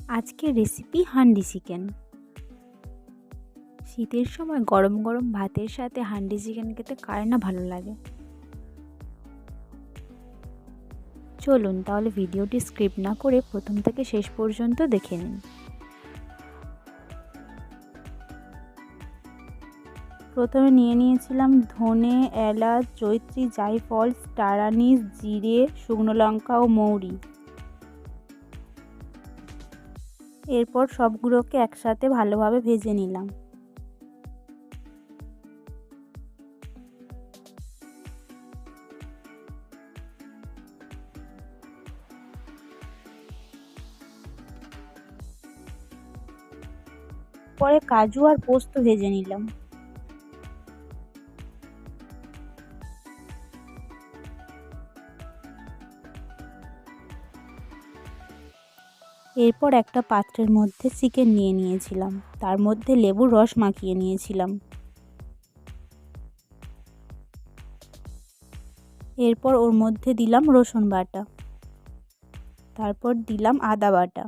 আজকের recipe handi chicken. শীতের সময় গরম গরম ভাতের সাথে হান্ডি চিকেন খেতে কার না ভালো লাগে। চলুন তাহলে ভিডিওটি স্কিপ না করে প্রথম থেকে শেষ পর্যন্ত দেখে নিন। প্রথমে নিয়ে নিয়েছিলাম ধনে, এলাচ, জয়িত্রী, জায়ফল, স্টার আনিস, জিরে, শুকনো লঙ্কা ও মৌরি। এরপর সবগুলোকে একসাথে ভালোভাবে ভেজে নিলাম। পরে কাজু আর পোস্ত ভেজে নিলাম। এরপর একটা পাত্রের মধ্যে চিকেন নিয়ে নিয়েছিলাম, তার মধ্যে লেবুর রস মাখিয়ে নিয়েছিলাম। এরপর ওর মধ্যে দিলাম রসুন বাটা, তারপর দিলাম আদা বাটা,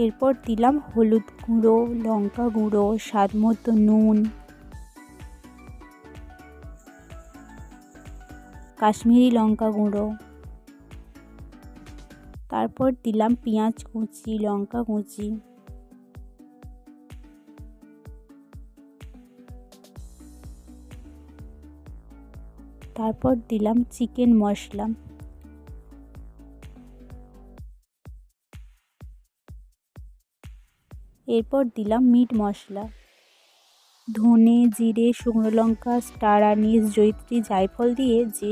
এরপর দিলাম হলুদ গুঁড়ো, লঙ্কা গুঁড়ো, স্বাদ মতো নুন, কাশ্মীরি লঙ্কা গুঁড়ো, তারপর দিলাম পেঁয়াজ কুচি, লঙ্কা কুচি, তারপর দিলাম চিকেন মশলা, এরপর দিলাম মিট মশলা, ধনে, জিরে, শুকনো লঙ্কা, স্টার আনিস, জয়িত্রী, জায়ফল দিয়ে যে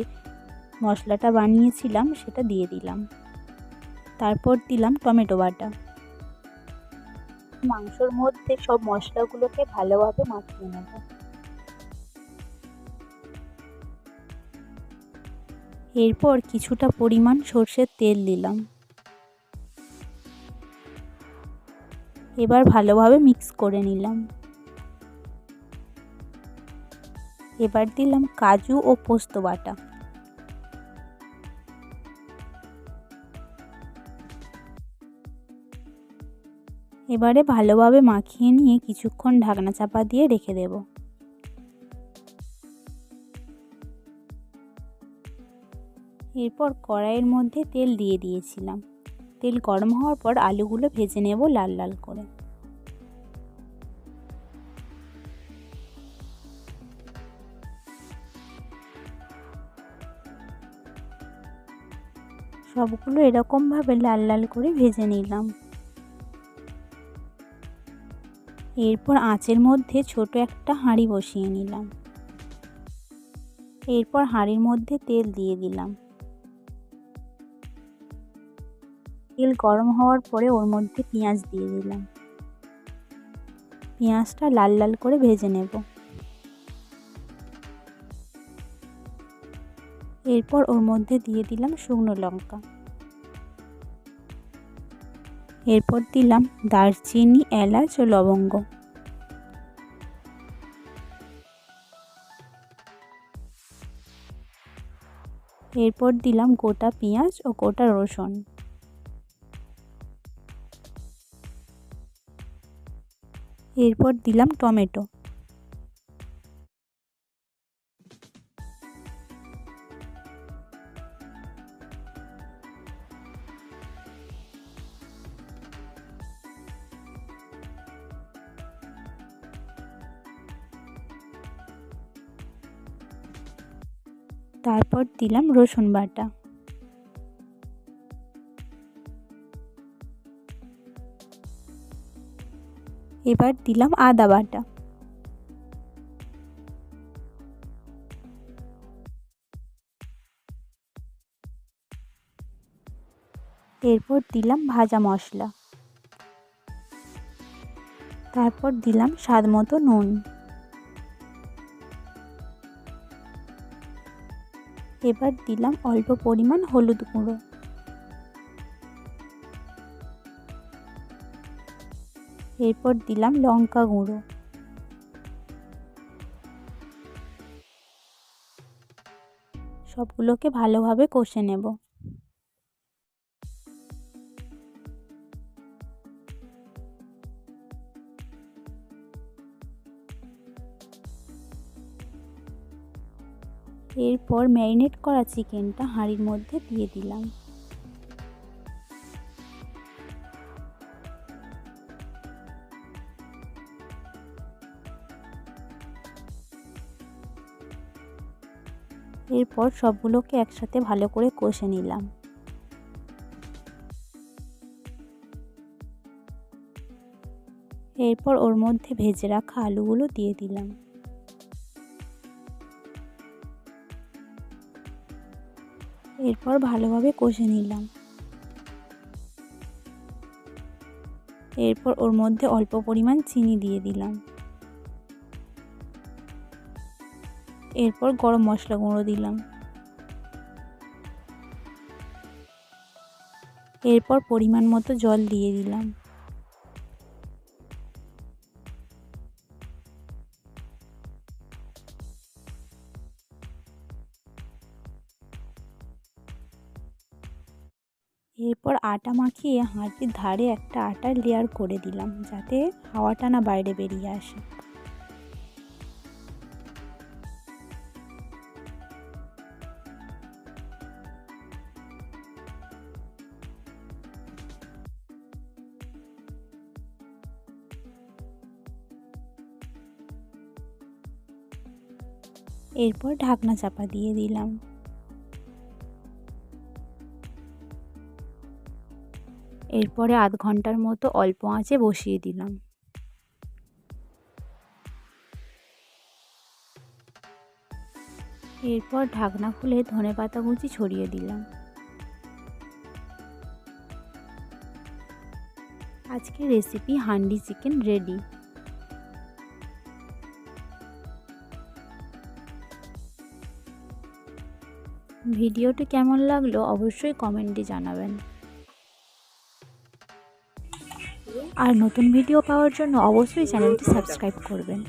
মশলাটা বানিয়েছিলাম সেটা দিয়ে দিলাম। তারপর দিলাম টমেটো বাটা। মাংসর মধ্যে সব মশলাগুলোকে ভালোভাবে মাখিয়ে নেব। এরপর কিছুটা পরিমাণ সর্ষের তেল দিলাম। এবার ভালোভাবে মিক্স করে নিলাম। এবার দিলাম কাজু ও পোস্ত বাটা। এবারে ভালোভাবে মাখিয়ে নিয়ে কিছুক্ষণ ঢাকনা চাপা দিয়ে রেখে দেব। এরপর কড়াইয়ের মধ্যে তেল দিয়ে দিয়েছিলাম। তেল গরম হওয়ার পর আলুগুলো ভেজে নেব লাল লাল করে। সবগুলো এরকমভাবে লাল লাল করে ভেজে নিলাম। এরপর আঁচের মধ্যে ছোট একটা হাঁড়ি বসিয়ে নিলাম। এরপর হাঁড়ির মধ্যে তেল দিয়ে দিলাম। তেল গরম হওয়ার পরে ওর মধ্যে পেঁয়াজ দিয়ে দিলাম। পেঁয়াজটা লাল লাল করে ভেজে নেব। এরপর ওর মধ্যে দিয়ে দিলাম শুকনো লঙ্কা। এরপর দিলাম দারচিনি, এলাচ ও লবঙ্গ। এরপর দিলাম গোটা পেঁয়াজ ও গোটা রসুন। এরপর দিলাম টমেটো। তারপর দিলাম রসুন বাটা। এবার দিলাম আদা বাটা। এরপর দিলাম ভাজা মশলা। তারপর দিলাম স্বাদ মতো নুন। এবার দিলাম অল্প পরিমাণ হলুদ গুঁড়ো। এরপর দিলাম লঙ্কা গুঁড়ো। সবগুলোকে ভালোভাবে কষে নেব। এরপর ম্যারিনেট করা চিকেনটা হাঁড়ির মধ্যে দিয়ে দিলাম। এরপর সবগুলোকে একসাথে ভালো করে কষে নিলাম। এরপর ওর মধ্যে ভেজে রাখা আলুগুলো দিয়ে দিলাম। এরপর ভালোভাবে কষে নিলাম। এরপর ওর মধ্যে অল্প পরিমাণ চিনি দিয়ে দিলাম। এরপর গরম মশলা গুঁড়ো দিলাম। এরপর পরিমাণ মতো জল দিয়ে দিলাম। এরপর আটা মাখিয়ে হাঁড়ির ধারে একটা আটার লেয়ার করে দিলাম, যাতে হাওয়াটা না বাইরে বেরিয়ে আসে। এরপর ঢাকনা চাপা দিয়ে দিলাম। এরপরে আধ ঘন্টার মতো অল্প আঁচে বসিয়ে দিলাম। এরপর ঢাকনা খুলে ধনেপাতা কুচি ছড়িয়ে দিলাম। আজকের রেসিপি হান্ডি চিকেন রেডি। ভিডিওটি কেমন লাগলো অবশ্যই কমেন্টে জানাবেন। আর নতুন ভিডিও পাওয়ার জন্য অবশ্যই চ্যানেলটি সাবস্ক্রাইব করবেন।